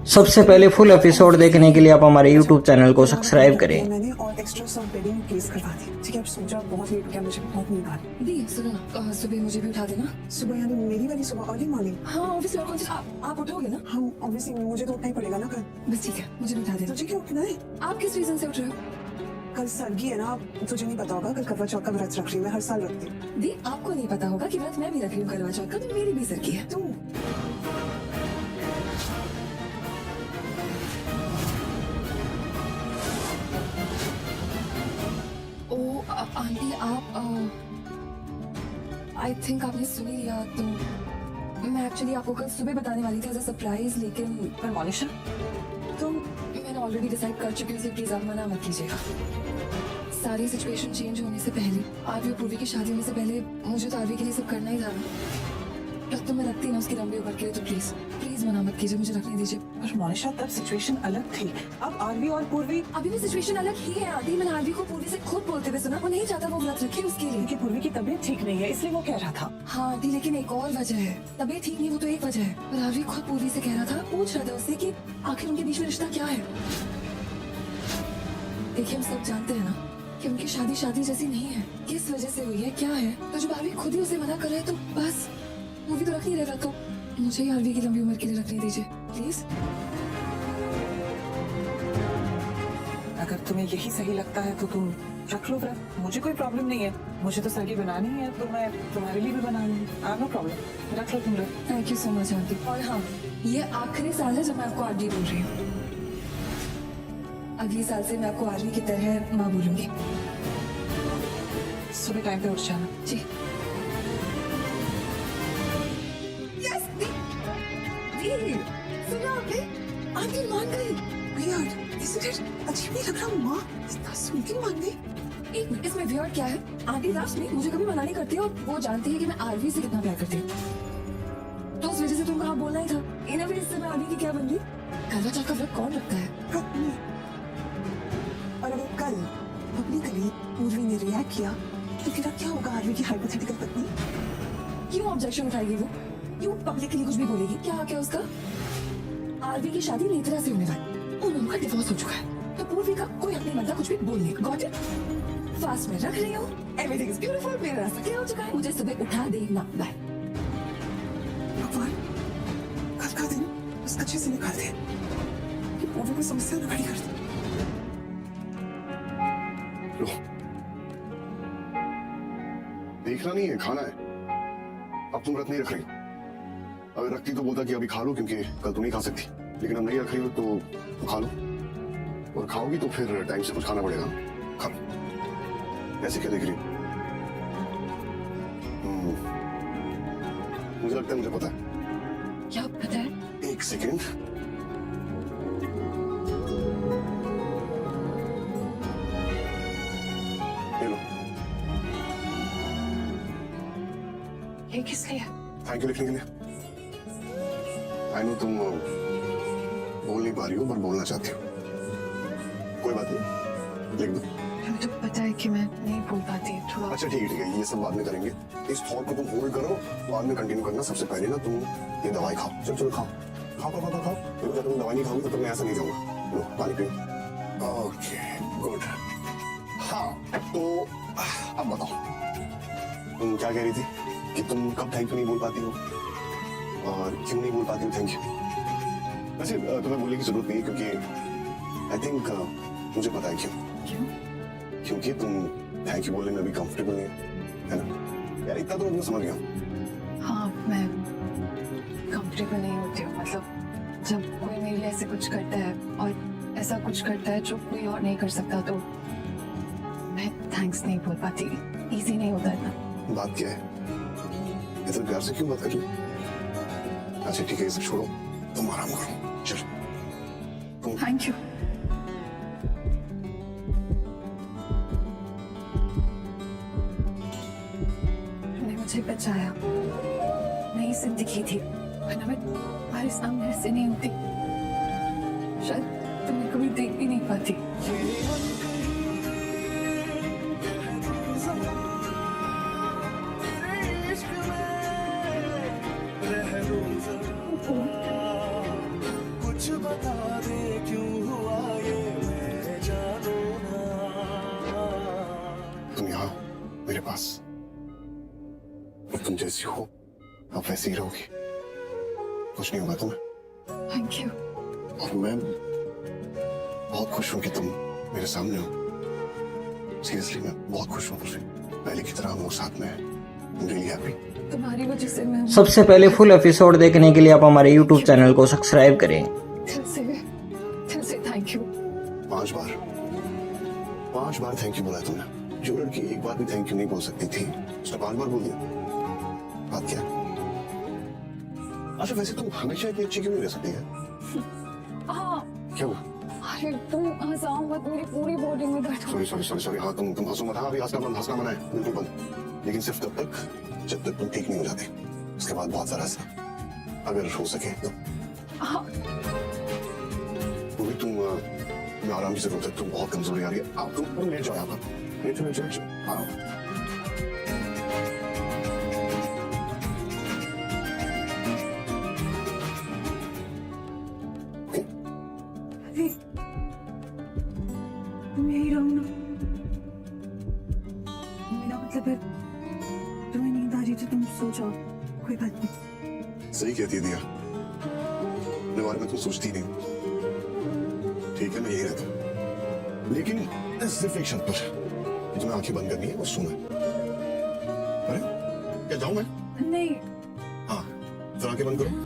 सबसे पहले full episode देखने के लिए आप हमारे YouTube चैनल को सब्सक्राइब करें। मैंने और एक्स्ट्रा सब बेडिंग केस करवा दी। ठीक है, अब सो जाओ, बहुत लेट हो गया, मुझे बहुत नींद आ रही दी सुनो ना, सुबह मुझे भी उठा देना। है। सुबह यानी मेरी वाली सुबह, अर्ली मॉर्निंग। हाँ ऑब्वियसली, और कौन सी आप उठोगे ना? हाँ ऑब्वियसली मुझे तो उठना ही पड़ेगा ना कल। बस ठीक है, मुझे भी उठा देना। तुझे क्यों उठना है? आप किस रीजन से उठ रहे हो? कल सरगी है ना, तुझे नहीं पता होगा, कल करवा चौथ का व्रत रख रही हूँ, मैं हर साल रखती हूँ। दी आपको नहीं पता होगा कि व्रत मैं भी रख रही हूँ करवा चौथ का, तो मेरी भी सर की है। तू ओ आंटी आप आई थिंक आपने सुन ही लिया, तो मैं एक्चुअली आपको कल सुबह बताने वाली थी एज अ सरप्राइज, लेकिन पर मोनिशा तुम मैंने ऑलरेडी डिसाइड कर चुकी हूँ, इसलिए प्लीज आप मना मत कीजिएगा। सारी सिचुएशन चेंज होने से पहले, आरवी और पूर्वी की शादी होने से पहले मुझे तो आरवी के लिए सब करना ही था ना। अब तो मैं रखती ना उसकी लंबी उम्र के लिए, तो प्लीज प्लीज मना मत कीजिए, मुझे रखने दीजिए। पर मोनिशा तब सिचुएशन अलग थी, अब आरवी और पूर्वी। अभी भी सिचुएशन अलग ही है आदि। मैंने आरवी को पूर्वी से खुद बोलते हुए सुना, वो नहीं चाहता वो व्रत रखे उसके लिए। उनकी पूर्वी की तबीयत ठीक नहीं है, इसलिए वो कह रहा था। हाँ आंटी, लेकिन एक और वजह है। तबीयत ठीक नहीं वो तो एक वजह है, पर आरवी खुद पूर्वी से कह रहा था, पूछ रहा था उससे कि आखिर उनके बीच में रिश्ता क्या है। देखिए हम सब जानते हैं ना कि उनकी शादी शादी जैसी नहीं है। किस वजह से हुई है, क्या है, तो जब आरवी खुद ही उसे मना कर रहे हैं, तो बस वो भी तो रख नहीं रहा, तो मुझे ही आरवी की लंबी उम्र के लिए रखने दीजिए प्लीज। अगर तुम्हें यही सही लगता है तो तुम रख लो व्रत, मुझे कोई प्रॉब्लम नहीं है। मुझे तो सरगी बनानी है, तो मैं तुम्हारे लिए भी बना लूंगी, नो प्रॉब्लम, रख लो तुम लोग। Thank you so much aunty. और हाँ, ये आखिरी साल है जब मैं आपको आंटी बोल रही हूँ। अगले साल से मैं आपको आरवी की तरह माँ बोलूंगी। सुबह टाइम पे उठ जाना। जी। यस दी, सुना आपने? आंटी मान गई। Weird, isn't it? अजीब नहीं लग रहा, माँ इतना स्वीटली मान गई। एक मिनट, इसमें वियर्ड क्या है? आंटी लास्ट में मुझे कभी मना नहीं करती और वो जानती है कि मैं आरवी से कितना प्यार करती हूँ, तो उस वजह से तुमको हाँ बोलना ही था। इन अ वे इससे मैं आरवी की क्या बन गई? करवा चौथ का व्रत कौन रखता है? पत्नी। और अगर कल अपनी कली पूर्वी ने रिएक्ट किया तो फिर क्या होगा आरवी की हाइपोथेटिकल पत्नी? क्यों ऑब्जेक्शन उठाएगी वो? क्यों पब्लिकली कुछ भी बोलेगी? क्या क्या उसका? आरवी की शादी नेत्रा से होने वाली, उन दोनों का डिवोर्स हो चुका है, तो पूर्वी का कोई अपनी मन का कुछ भी बोल नहीं। Got it? फास्ट में रख रही हूँ, एवरीथिंग इज ब्यूटीफुल, मेरा रास्ता क्लियर हो चुका है, मुझे सुबह उठा देना। बाय। भगवान, कल का दिन बस अच्छे से निकाल दे कि पूर्वी में समस्या न खड़ी कर दे। लो, देखना नहीं है, खाना है। अब तुम व्रत नहीं रख रही। अगर रखती तो बोलता कि अभी खा लो, क्योंकि कल तुम नहीं खा सकती, लेकिन अब नहीं रख रही हो तो खा लो, और खाओगी तो फिर टाइम से कुछ खाना पड़ेगा। खा लो। ऐसे क्या देख रही हो? मुझे लगता है मुझे पता है। क्या पता है? एक सेकेंड। ले लो। ये किस लिए? थैंक यू लिखने के लिए। आई नो तुम बोल नहीं पा रही हो, पर बोलना चाहती हो। कोई बात नहीं, लिख दो। हमें तो पता है कि मैं नहीं बोल पाती थोड़ा। अच्छा ठीक है, ये सब बाद में करेंगे। इस थॉट को तुम होल्ड करो, बाद में कंटिन्यू करना। सबसे पहले ना तुम ये दवाई खाओ। चलो चलो खाओ खाओ खाओ खाओ खाओ। देखो जब तुम दवाई नहीं खाओगी तो मैं ऐसा नहीं जाऊंगा। लो पानी पियो। Okay good. हाँ तो अब बताओ, तुम क्या कह रही थी कि तुम कब थैंक यू नहीं बोल पाती हो और क्यों नहीं बोल पाती हो थैंक यू? वैसे तुम्हें बोलने की जरूरत नहीं है, क्योंकि आई थिंक मुझे पता है क्यों। क्योंकि तुम थैंक यू बोलने में भी कंफर्टेबल नहीं है ना? यार इतना तो मैं समझ गया। हाँ मैं कंफर्टेबल नहीं होती हूँ, मतलब जब कोई मेरे लिए ऐसे कुछ करता है और ऐसा कुछ करता है जो कोई और नहीं कर सकता, तो मैं थैंक्स नहीं बोल पाती। इजी नहीं होता इतना। बात क्या है? इतना प्यार से क्यों बात कर रही हो? अच्छा ठीक है, ये सब छोड़ो, तुम आराम करो। चलो थैंक यू। तुमने मुझे बचाया, नई जिंदगी थी, वरना मैं तुम्हारे सामने ऐसे नहीं होती, शायद तुम्हें कभी देख भी नहीं पाती। कुछ तुम जैसी हो अब वैसी ही रहोगी, कुछ नहीं होगा तुम्हें। Thank you. और मैं बहुत खुश हूँ कि तुम मेरे सामने हो। सीरियसली मैं बहुत खुश हूँ तुझसे, पहले की तरह हम लोग साथ में हैं। I'm really happy। तुम्हारी वजह से मैं सबसे पहले फुल एपिसोड देखने के लिए आप हमारे यूट्यूब चैनल को सब्सक्राइब करें। दिल से thank you. 5 bar thank you बोला तुमने। जो लड़की एक बार भी थैंक यू नहीं बोल सकती थी उसने 5 बार बोल दिया। बात क्या है? अच्छा वैसे तुम हमेशा इतनी अच्छी क्यों नहीं रह सकती है? हाँ, क्या हुआ? अरे तुम हंसाओ मत, मेरी पूरी बॉडी में दर्द हो। सॉरी हाँ तुम हंसो मत। हाँ अभी हंसना मना है, बिल्कुल बंद। लेकिन सिर्फ तब तक जब तक तुम ठीक नहीं हो जाते, उसके बाद बहुत सारा हंसना अगर हो सके तो। हाँ, वो भी तुम मैं आराम से रोते, तुम बहुत कमजोरी आ रही है। आप तुम लेट जाओ यहाँ पर, लेट जाओ आराम। अरे तुम यही रहो ना। मेरा मतलब है तुम्हें नींद आ रही तो तुम सो जाओ, कोई बात नहीं। सही कहती है दिया, मेरे बारे में तुम सोचती नहीं। ठीक है मैं यही रहता हूँ, लेकिन सिर्फ एक शर्त पर, तुम्हें आंखें बंद करनी है और सोना है। अरे क्या जाऊं मैं? नहीं, हाँ फिर आंखें बंद करो।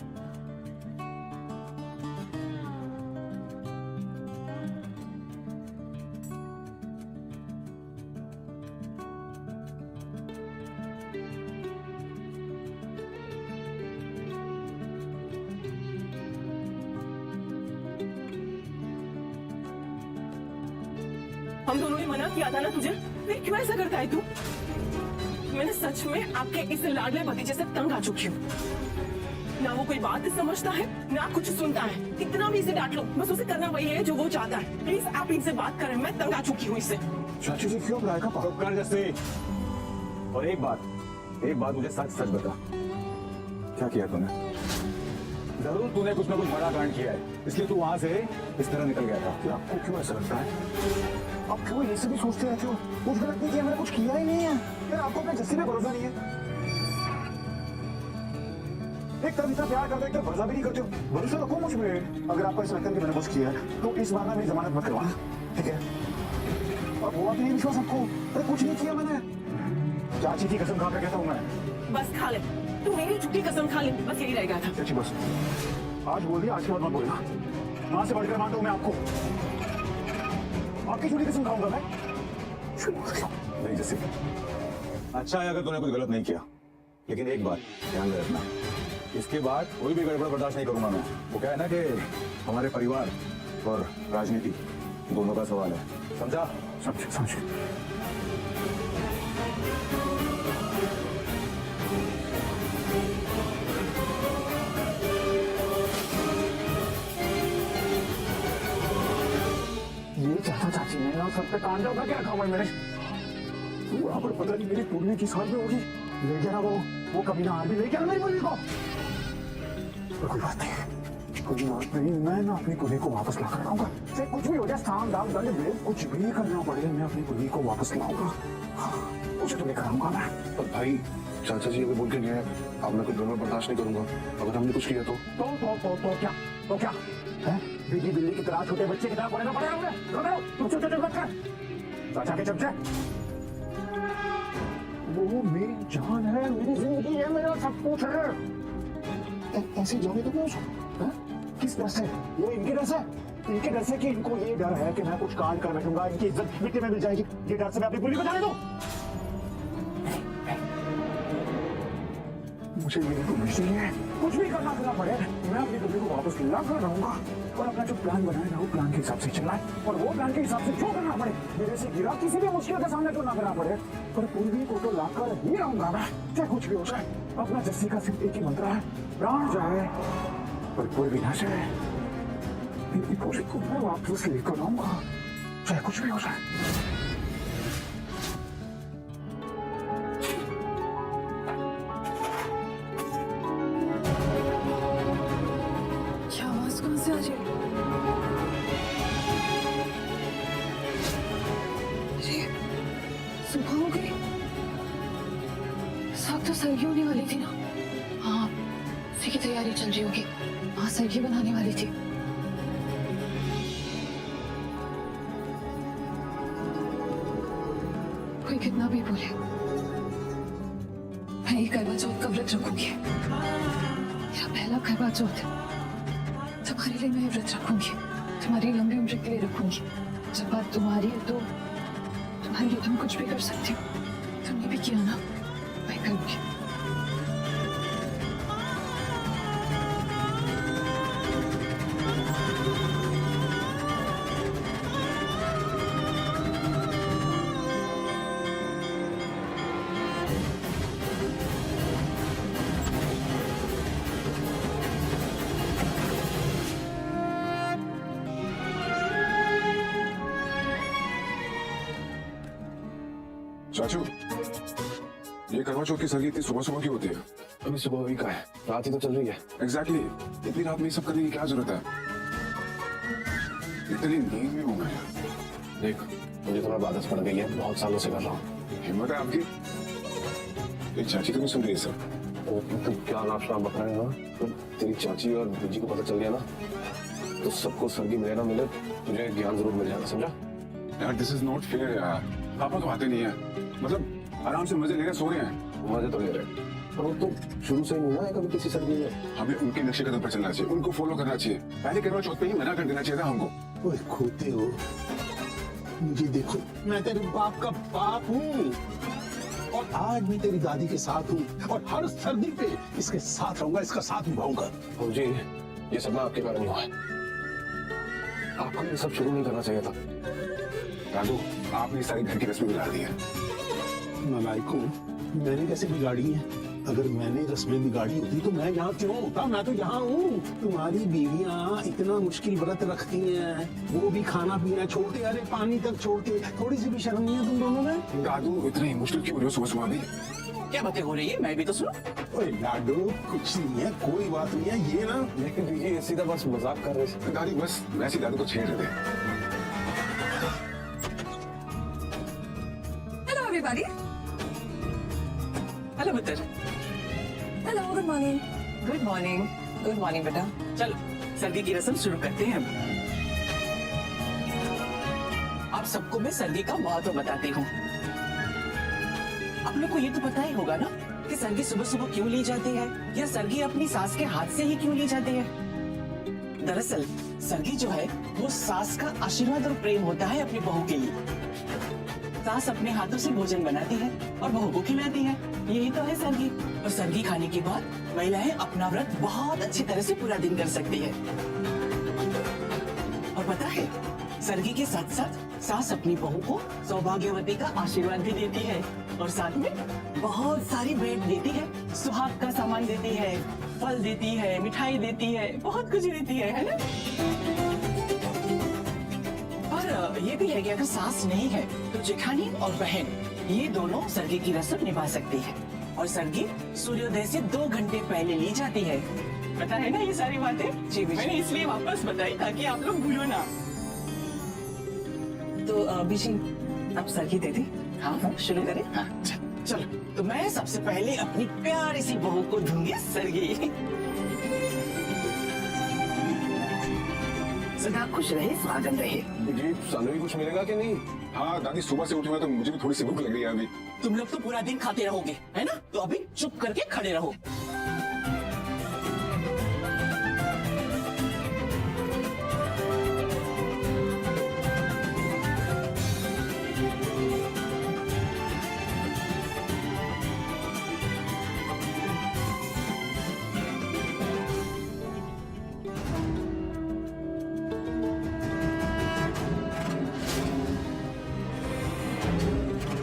हम दोनों ने मना किया था ना तुझे, फिर क्यों ऐसा करता है तू? मैंने सच में आपके इस लाडले भतीजे से तंग आ चुकी हूँ। ना वो कोई बात समझता है ना कुछ सुनता है। कितना भी इसे डांट लो, बस उसे करना वही है जो वो चाहता है। प्लीज आप इनसे बात करें, मैं तंग आ चुकी हूँ इससे। चाची जी क्यों बुलाएगा चुप कर जैसे। और एक बात मुझे सच सच बता, क्या किया तूने? जरूर तूने कुछ ना कुछ बड़ा कांड किया है, इसलिए तू वहां से इस तरह निकल गया था। क्या आपको क्यों ऐसा लगता है? आप क्यों ये सभी सोचते रहते हो? कुछ गलत नहीं किया, मैंने कुछ किया ही नहीं है। यार आपको अपने जस्सी पे भरोसा नहीं है। एक तरफ इतना प्यार करते हो, एक तरफ भरोसा भी नहीं करते हो। भरोसा रखो मुझ पे। अगर आपको ऐसा लगता है कि मैंने कुछ किया है तो इस बार ना मेरी जमानत मत करवाना, ठीक है? और वो नहीं विश्वास आपको? अरे कुछ नहीं किया मैंने। चाची की कसम खा कर कहता हूँ मैं। बस खा ले, तू मेरी झूठी कसम खा ले, बस यही रह गया था। चाची बस आज बोल दिया, आज के बाद मत बोलना। मां से बढ़कर मानता हूँ मैं आपको। आपकी झूठी कसम खाऊंगा मैं? नहीं जैसे अच्छा है अगर तूने कुछ गलत नहीं किया, लेकिन एक बात ध्यान में रखना, इसके बाद कोई भी गड़बड़ बर्दाश्त नहीं करूंगा मैं। वो क्या है ना कि हमारे परिवार और राजनीति दोनों का सवाल है, समझा? समझे। ये चाचा चाची ने ना सब पे तांडव करके रखा हुआ है मेरे। वहां पर पता नहीं मेरी पूर्वी किस हाल में होगी। ले गया ना वो कभी ना आदमी ले गया मेरी पूर्वी को। कोई बात नहीं, मैं ना अपनी पूर्वी को वापस ला कर आऊंगा। चाहे कुछ भी हो जाए, साम दाम दंड भेद कुछ भी करना पड़े, मैं अपनी पूर्वी को वापस लाऊंगा। उसे तो लेकर आऊंगा मैं। पर भाई चाचा जी अभी बोल के गए हैं, अब मैं कुछ गड़बड़ बर्दाश्त नहीं करूंगा। अगर हमने कुछ किया तो क्या है? बिल्ली बिल्ली की तरह छोटे बच्चे की तरह पड़ेगा पड़ेगा मुझे। तुम चुप मत कर। चाचा के चमचे, वो मेरी जान है, मेरी जिंदगी है, मेरा सब कुछ है। ऐसे जाने तो क्यों? किस डर से? ये इनके डर से? इनके डर से कि इनको ये डर है कि मैं कुछ कांड कर बैठूंगा, इनकी इज्जत मिट्टी में मिल जाएगी। ये डर से मैं अपनी पुलिस को जाने दूं? मुझे मेरी पुलिस है, कुछ भी करना पड़े, मैं अपनी पुलिस को वापस ला कर रहूंगा और अपना जो प्लान बनाए ना वो प्लान के हिसाब से चलाए, और वो प्लान के हिसाब से जो करना पड़े, मेरे से गिरा किसी भी मुश्किल के सामने तो ना करना पड़े, पर पूर्वी को तो लाकर ही रहूंगा मैं, चाहे कुछ भी हो जाए। अपना जस्सी का सिर्फ एक ही मंत्र है, प्राण जाए पर पूर्वी ना जाए। मेरी पूर्वी को मैं वापस लेकर आऊंगा, चाहे कुछ भी हो जाए। क्या आवाज कौन से आ रही है? अरे सुबह हो गई, साथ तो सरगी होने वाली थी ना? हाँ, उसी की तैयारी चल रही होगी। हाँ, सरगी बनाने वाली थी। कोई कितना भी बोले, मैं ये करवा चौथ का व्रत रखूंगी। मेरा पहला करवा चौथ है। तुम्हारे लिए मैं ये व्रत रखूंगी, तुम्हारी लंबी उम्र के लिए रखूंगी। जब बात तुम्हारी है तो तुम्हारे लिए तुम कुछ भी कर सकती हो। तुमने भी किया ना, मैं करूंगी। चाचू, ये करवा चौथ की सरगी इतनी सुबह सुबह क्यों होती है? अभी सुबह हुई का है, रात ही तो चल रही है। एग्जैक्टली इतनी रात में ये सब करने की क्या जरूरत है? इतनी नींद में हूँ मैं। देख, मुझे तुम्हारी आदत पड़ गई है, बहुत सालों से कर रहा हूँ। हिम्मत है आपकी? ये चाची तो नहीं सुन रही है सर। तुम क्या नाप शराब बक रहे हो ना? तेरी चाची और बीजी को पता चल गया ना, तो सबको सरगी मिले ना मिले, तुझे ज्ञान जरूर मिल जाएगा, समझा? यार दिस इज नॉट फेयर यार। पापा तो आते नहीं है, मतलब आराम से मजे ले रहे, सो रहे हैं। मजे तो ले रहे, पर वो तो शुरू से ही नहीं ना है कभी किसी सरगी में। हमें उनके नक्शे कदम पर चलना चाहिए, उनको फॉलो करना चाहिए। पहले करवा चौथ पे ही मना कर देना चाहिए था हमको। ओए खोते हो, मुझे देखो, मैं तेरे बाप का बाप हूँ और आज भी तेरी दादी के साथ हूँ और हर सर्दी पे इसके साथ रहूंगा, इसका साथ निभाऊंगा। जी, ये सब ना आपके कारण हुआ है। आपको ये सब शुरू नहीं करना चाहिए था। दादू, आपने सारी घर की रस्में बिगाड़ दी है। मलाइको, मैंने कैसे बिगाड़ी है? अगर मैंने रस्में बिगाड़ी होती तो मैं यहाँ क्यों होता? मैं तो यहाँ हूँ। तुम्हारी बीवियाँ इतना मुश्किल व्रत रखती हैं, वो भी खाना पीना छोड़ते, अरे पानी तक छोड़ते। थोड़ी सी भी शर्म नहीं है तुम दोनों में? दादू, इतनी मुश्किल क्यों हो रही हो सुबह सुबह भी? क्या बातें हो रही है, मैं भी तो सुनो। ओए लाडो, कुछ नहीं है, कोई बात नहीं है। ये ना, लेकिन ये सीधा बस मजाक कर रहे थे। दादी बस वैसे ही दादू को छेड़ रहे थे। Hello everybody. हेलो पुत्र। Hello, good morning. Good morning. Good morning बेटा। चलो सर्दी की रस्म शुरू करते हैं। आप सबको मैं सर्दी का महत्व बताती हूँ। आप लोग को ये तो पता ही होगा ना कि सर्दी सुबह सुबह क्यों ली जाती है, या सर्दी अपनी सास के हाथ से ही क्यों ली जाती है। दरअसल सर्दी जो है वो सास का आशीर्वाद और प्रेम होता है अपनी बहू के लिए। सास अपने हाथों से भोजन बनाती है और बहू को खिलाती है, यही तो है सर्गी। और सर्गी खाने के बाद महिलाएं अपना व्रत बहुत अच्छी तरह से पूरा दिन कर सकती है। और पता है, सर्गी के साथ साथ सास अपनी बहू को सौभाग्यवती का आशीर्वाद भी देती है और साथ में बहुत सारी भेंट देती है, सुहाग का सामान देती है, फल देती है, मिठाई देती है, बहुत कुछ देती है ना? और ये भी है कि अगर सास नहीं है तो जेठानी और बहन ये दोनों सर्गी की रस्म निभा सकती है। और सर्गी सूर्योदय से 2 घंटे पहले ली जाती है। पता है ना ये सारी बातें? जी मैंने इसलिए वापस बताई ताकि आप लोग भूलो ना। तो बिशी, आप सर्गी दे दी? हाँ, शुरू करें? हाँ, चलो। तो मैं सबसे पहले अपनी प्यारी सी बहू को दूंगी सर्गी। सदा खुश रहे, स्वागत रहे। जी, सानू भी कुछ मिलेगा कि नहीं? हाँ दादी, सुबह से उठी हुआ तो मुझे भी थोड़ी सी भूख लग रही है अभी। तुम लोग तो पूरा दिन खाते रहोगे, है ना? तो अभी चुप करके खड़े रहो।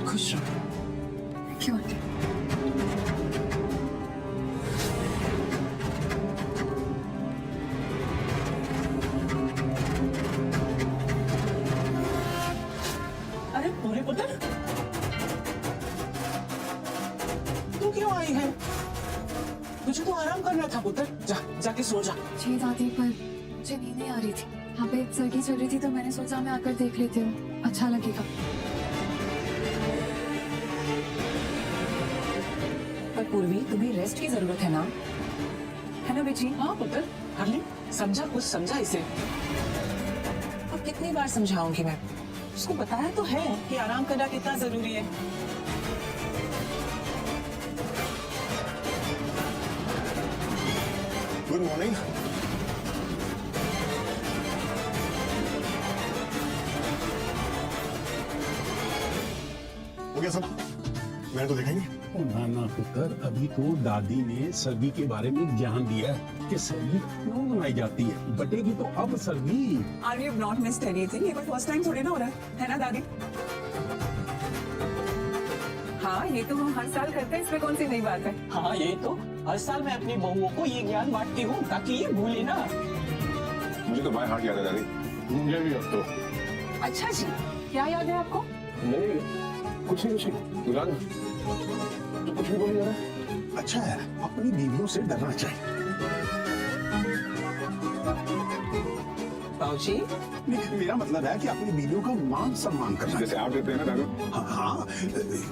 खुश रहो। क्यों? अरे पूरे पुत्र, तू क्यों आई है? तुझे तो आराम करना था पुत्र, जाके सो जा। जी दादी, पर मुझे नींद नहीं आ रही थी। यहाँ पे सर्गी चल रही थी तो मैंने सोचा मैं आकर देख लेती हूँ, अच्छा लगेगा। पर पूर्वी तुम्हें रेस्ट की जरूरत है ना बेटी? हाँ पुत्र, कर ले। समझा, कुछ समझा इसे। अब कितनी बार समझाऊंगी मैं? उसको बताया तो है कि आराम करना कितना जरूरी है। Good morning. हो गया सब? मैंने तो देखा ही नहीं। ओ नाना पुत्र, अभी तो दादी ने सर्दी के बारे में ज्ञान दिया है कि सर्दी क्यों मनाई जाती है। बटेगी तो अब सर्दी। Are you not missed anything? ये कोई फर्स्ट टाइम थोड़ी ना हो रहा है ना दादी? हाँ, ये तो हम हर साल करते हैं, इसमें कौन सी नई बात है? हाँ, ये तो हर साल मैं अपनी बहुओं को ये ज्ञान बांटती हूँ ताकि ये भूले ना। मुझे तो बाय हार्ट याद है दादी। मुझे भी अब तो अच्छा जी, क्या याद है आपको? नहीं, कुछ नहीं गुलाम, तो कुछ भी बोल रहा है। अच्छा है, अपनी बीवियों से डरना चाहिए। बाबूजी, लेकिन मेरा मतलब है कि अपनी बीवियों का मान सम्मान करना जैसे आप करते हैं ना दादू, हाँ हाँ,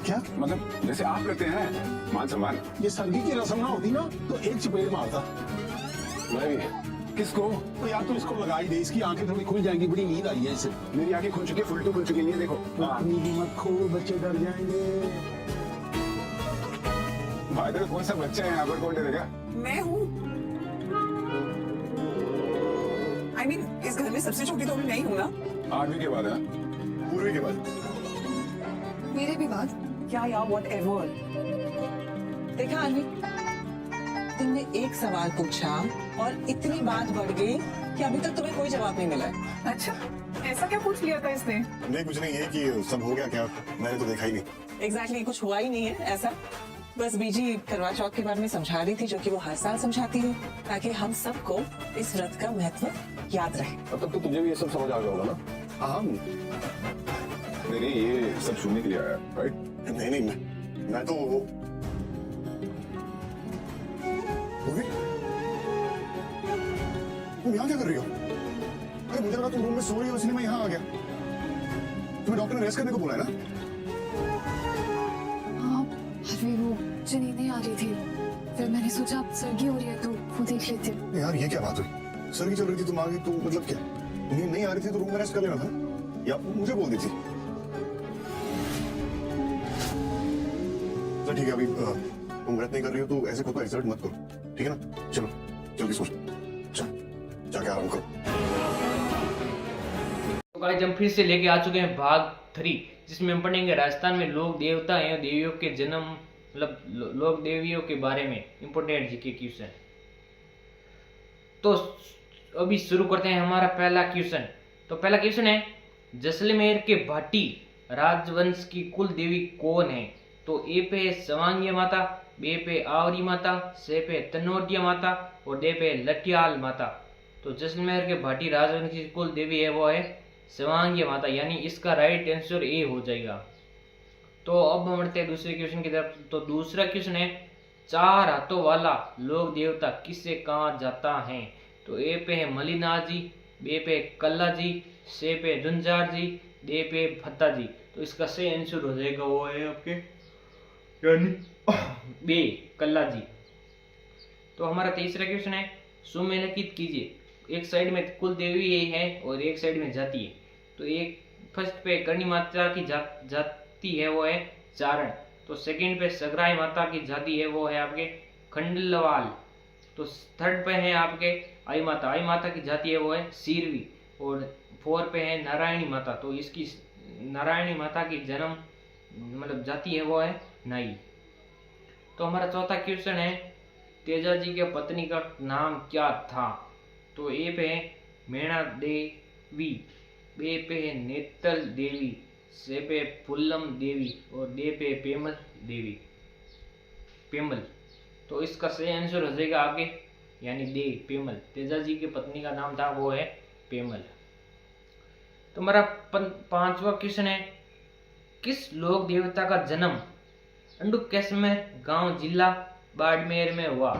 क्या मतलब जैसे आप करते हैं मान सम्मान। ये सर्दी की रस्म ना होती ना तो एक चपेट मारता। मैं भी। किसको? तो यार तू इसको लगा ही दे, इसकी आंखें थोड़ी खुल जाएंगी, बड़ी नींद आई है इसे। मेरी आंखें खुल चुकी है, फुल टू खुल चुकी है, ये देखो। नींद मत खो, बच्चे डर जाएंगे। भाई देखो कौन सा बच्चा है यहाँ पर, कौन डरेगा? मैं हूँ। I mean, इस घर में सबसे छोटी तो मैं नहीं हूँ ना? आठवीं के बाद है। पूर्वी के बाद मेरे भी बात। क्या यार, whatever। देखा आनवी, तुमने एक सवाल पूछा और इतनी बात बढ़ गई कि अभी तक तुम्हें कोई जवाब नहीं मिला है। अच्छा, ऐसा क्या पूछ लिया था इसने? नहीं, कुछ नहीं, ये कि सब हो गया क्या? मैंने तो देखा ही नहीं। एग्जैक्टली कुछ हुआ ही नहीं है ऐसा। बस बीजी करवा चौथ के बारे में समझा रही थी, जो कि वो हर साल समझाती है, ताकि हम सबको इस व्रत का महत्व याद रहे। अब तक तो तुझे भी ये सब समझ आ गया होगा ना? हाँ, नहीं ये सब सुनने के लिए आया, राइट? नहीं, मैं तो वो पूर्वी, तुम यहाँ क्या कर रही हो? अरे मुझे लगा तुम रूम में सो रही हो, इसलिए मैं यहाँ आ गया। तुम्हें डॉक्टर ने रेस्ट करने को बोला है ना? हाँ, अभी वो मुझे नींद नहीं आ रही थी, फिर मैंने सोचा अब सर्दी हो रही है तो वो देख लेते हैं। यार ये क्या बात हुई? सर्दी चल रही थी, तुम आ गई तो मतलब क्या? नींद नहीं आ रही थी तो रूम में रेस्ट कर लेना था, या मुझे बोल दी थी। तो ठीक है, अभी तुम व्रत नहीं कर रही हो तो ऐसे खुद को एक्सर्ट मत करो, ठीक है ना? चलो जल्दी सो, चल जाके आराम करो। तो गाइस हम फिर से लेके आ चुके हैं भाग 3, जिसमें हम पढ़ेंगे राजस्थान में लोक देवता एवं देवियों के जन्म, मतलब लोक देवियों के बारे में इंपोर्टेंट जीके क्वेश्चन। तो अभी शुरू करते हैं हमारा पहला क्वेश्चन। तो पहला क्वेश्चन है, जैसलमेर के भाटी राजवंश की कुल देवी कौन है? तो ए पे सवांगी माता, बी पे आवरी माता, सी पे तनोटिया माता और डी पे लटियाल माता। तो जैसलमेर के भाटी राजवंश की कुल देवी है वो है सवांगी माता, यानी इसका राइट आंसर ए हो जाएगा। तो अब हम बढ़ते हैं दूसरे क्वेश्चन की तरफ। तो दूसरा क्वेश्चन है, 4 हाथों वाला लोक देवता किससे कहा जाता है? तो ए पे है मलिनाथ जी, बी पे कल्ला जी, सी पे झुंझार जी, डी पे भत्ता जी। तो इसका सही आंसर हो जाएगा वो है आपके यानी बी कल्ला जी। तो हमारा तीसरा क्वेश्चन है, सुमेलित कीजिए, एक साइड में कुल देवी है और एक साइड में जाति है। तो एक फर्स्ट पे करणी माता की जाति है वो है चारण। तो सेकंड पे सगराई माता की जाति है वो है आपके खंडलवाल। तो थर्ड पे है आपके आई माता की जाति है वो है सीरवी। और 4 पे है नारायणी माता। तो इसकी नारायणी माता की जन्म मतलब जाति है वो है नाई। तो हमारा चौथा क्वेश्चन है, तेजाजी के पत्नी का नाम क्या था? तो ए पे है मेणा देवी, बी पे है नेतल देवी, सी पे फुल्लम देवी और डी पे पेमल देवी, पेमल। तो इसका सही आंसर हो जाएगा आपके यानी दे पेमल। तेजाजी की पत्नी का नाम था वो है पेमल। तो हमारा 5वां क्वेश्चन है, किस लोक देवता का जन्म अंडुकेश्वर गांव जिला बाड़मेर में हुआ?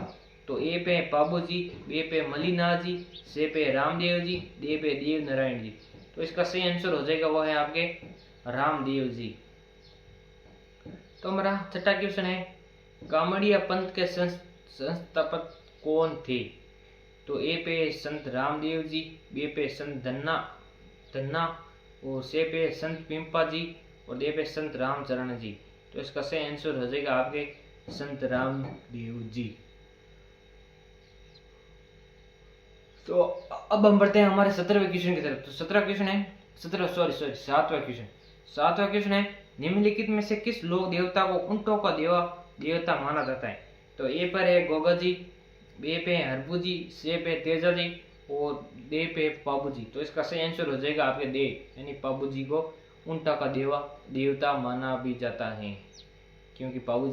तो ए पे पाबू जी, बी पे मलिनाथ जी, सी पे रामदेव जी, डी पे देव नारायण जी। तो इसका सही आंसर हो जाएगा वो है आपके रामदेव जी। तो हमारा छठा क्वेश्चन है, कामड़िया पंथ के संस्थापक कौन थे? तो ए पे संत रामदेव जी, बी पे संत धन्ना और सी पे संत पिंपा जी और डी पे संत रामचरण जी। तो इसका सही आंसर हो जाएगा आपके संत रामदेव जी। तो अब हम बढ़ते हैं हमारे 17वें क्वेश्चन की तरफ। तो 17वां क्वेश्चन है 7वां क्वेश्चन है निम्नलिखित में से किस लोक देवता को ऊंटों का देवता माना जाता है? तो ए पर है गोगा जी, बी पे हरबू जी, सी पे तेजा जी और डी पे पाबू जी। तो इसका सही आंसर हो जाएगा आपके दे, यानी पाबू जी को ऊंटा का देवता माना भी जाता है, क्योंकि पाबू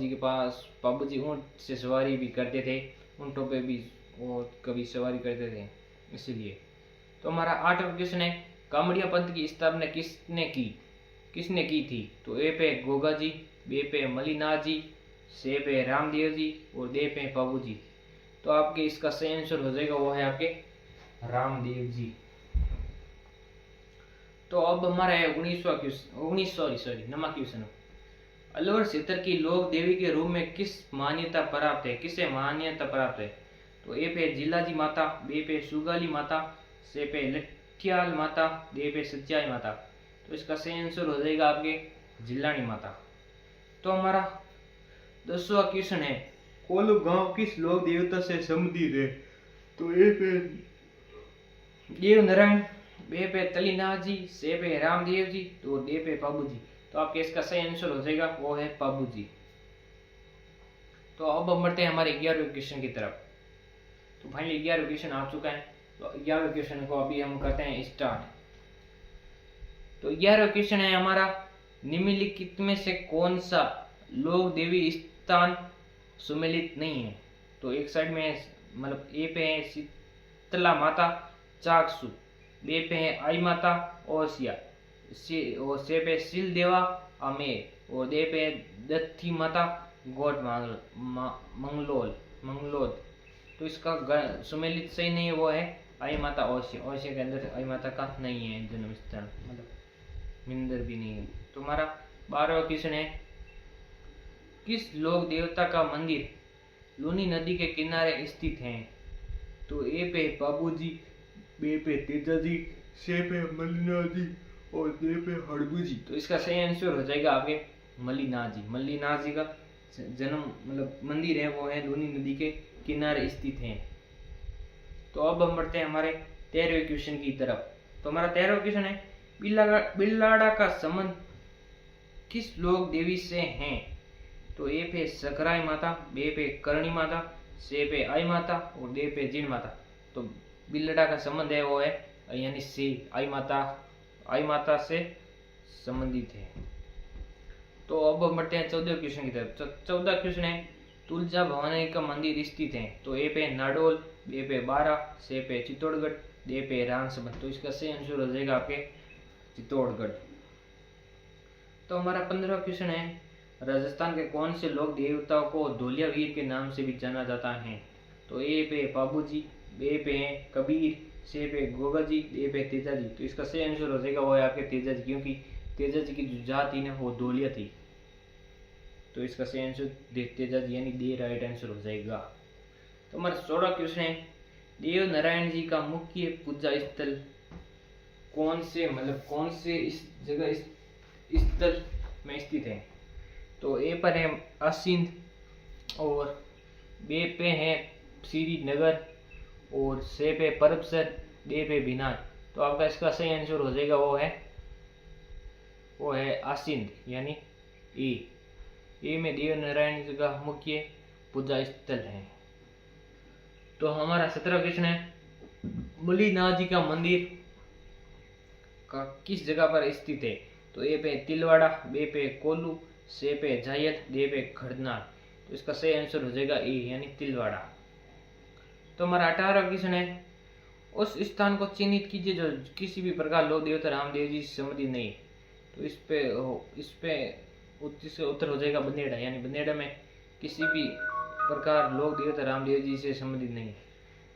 जी ऊंट से सवारी भी करते थे, ऊंटों पे भी वो कभी सवारी करते थे, इसलिए। तो हमारा 8वां क्वेश्चन है कामड़िया पंथ की स्थापना किसने की थी? तो ए पे गोगा जी, बी पे मलिनाथ जी, सी पे रामदेव जी और डी पे पाबू जी। तो आपके इसका सही आंसर हो जाएगा वो है आपके रामदेव जी। तो अब हमारा है 9वां क्वेश्चन। अलवर क्षेत्र की लोक देवी के रूप में किसे मान्यता प्राप्त है? तो ए पे जिलाजी माता, बी पे सुगाली माता, सी पे लठियाल माता, डी पे सच्चाई माता। तो इसका सही आंसर हो जाएगा आपके जिलानी माता। तो हमारा 10वां क्वेश्चन है कोलू गांव किस लोक देवता से संबंधित है? तो ए पे देव नारायण, बी पे तलीनाथ जी, सी पे रामदेव जी तो डी पे पाबू जी। तो आपके इसका सही आंसर हो जाएगा वो है पाबू जी। तो अब हम बढ़ते हैं हमारे 11वें क्वेश्चन की तरफ। तो फाइनली 11वां क्वेश्चन आ चुका है। तो 11वें क्वेश्चन को अभी हम करते हैं स्टार्ट। तो 11वां क्वेश्चन है हमारा निम्नलिखित में से कौन सा लोक देवी स्थान सुमेलित नहीं है? तो एक साइड में मतलब ए पे है शीतला माता चाकसू, बी पे है आई माता ओसिया, और सी पे सिल देवा अमेर और दे पे दत्ती माता गोड मंगलोद। तो इसका सुमेलित सही नहीं है वो है आई माता ओसिया के अंदर आई माता का नहीं है जन्म स्थान, मतलब मिंदर भी नहीं है। तो हमारा 12वां क्वेश्चन है किस लोक देवता का मंदिर लूनी नदी के किनारे स्थित है? तो ए पे बाबू जी, बी पे तेजा जी, सी पे मलिनाथ जी और डी पे हड़बू जी। तो इसका सही आंसर हो जाएगा आपके मलिनाथ जी का जन्म मतलब मंदिर है वो है लूनी नदी के किनारे स्थित है। तो अब हम बढ़ते हैं हमारे 13वें क्वेश्चन की तरफ। तो हमारा 13वां क्वेश्चन है बिल्लाड़ा का संबंध किस लोक देवी से है? तो ए पे सकराई माता, बी पे करणी माता, सी पे आई माता और डी पे जीन माता। तो बिल्लाड़ा का संबंध है वो है यानी सी आई माता से संबंधित है। तो अब हम बढ़ते हैं 14वें क्वेश्चन की तरफ। 14वां क्वेश्चन है तुलजा भवानी का मंदिर स्थित है? तो ए पे नाडोल, बी पे बारा, सी पे चित्तौड़गढ़, डी पे रामसमंद। तो इसका सही आंसर हो जाएगा आपके चित्तौड़गढ़। तो हमारा 15वां क्वेश्चन है राजस्थान के कौन से लोक देवताओं को धोलिया वीर के नाम से भी जाना जाता है? तो ए पे बाबू जी, बी पे कबीर, सी पे गोगा जी, डी पे तेजा जी। तो इसका सही आंसर हो जाएगा वो है आपके तेजा जी, क्योंकि तेजा जी की जो जात थी ना वो धोलिया थी। तो इसका सही आंसर तेजा जी यानी डी राइट आंसर हो जाएगा। तो हमारा 16वां क्वेश्चन है देव नारायण जी का मुख्य पूजा स्थल कौन से इस जगह स्थल में स्थित है? तो ए पर है असिंध और बी पे है श्रीनगर और सी पे परबसर, डी पे बिनार। तो आपका इसका सही आंसर हो जाएगा वो है असिंध यानी ए में देव नारायण जी का मुख्य पूजा स्थल है। तो हमारा 17वां क्वेश्चन है मलिनाथ जी का मंदिर का किस जगह पर स्थित है? तो ए पे तिलवाड़ा, बी पे कोल्लू, सी पे जायल, डी पे खड़नार। तो इसका सही आंसर हो जाएगा ए यानी तिलवाड़ा। तो हमारा 18वां क्वेश्चन है उस स्थान को चिन्हित कीजिए जो किसी भी प्रकार लोक देवता रामदेव जी से संबंधित नहीं। तो इस पे उत्तर हो जाएगा बंदेड़ा, यानी बंदेड़ा में किसी भी प्रकार लोक देवता रामदेव जी से संबंधित नहीं।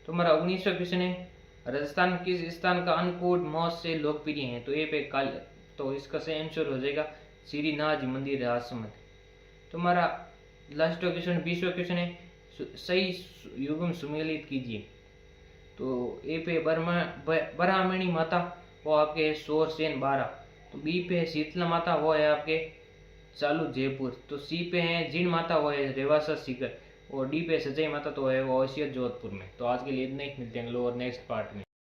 तो हमारा 19वां क्वेश्चन है राजस्थान किस स्थान का अन्नकूट मौत से लोकप्रिय है? तो ए पे काल। तो इसका सही आंसर हो जाएगा श्रीनाथ जी मंदिर राजसमंद। तो हमारा लास्ट क्वेश्चन 20वां क्वेश्चन है सही युग्म सुमेलित कीजिए। तो ए पे ब्राह्मणी माता वो आपके 100 सेन 12। तो बी पे शीतला माता वो है आपके चालू जयपुर। तो सी पे है जीण माता वो है रेवासा सीकर। और डी पे सजय माता तो है वो अवश्य जोधपुर में। तो आज के लिए इतना ही, मिलते हैं अगले और नेक्स्ट पार्ट में।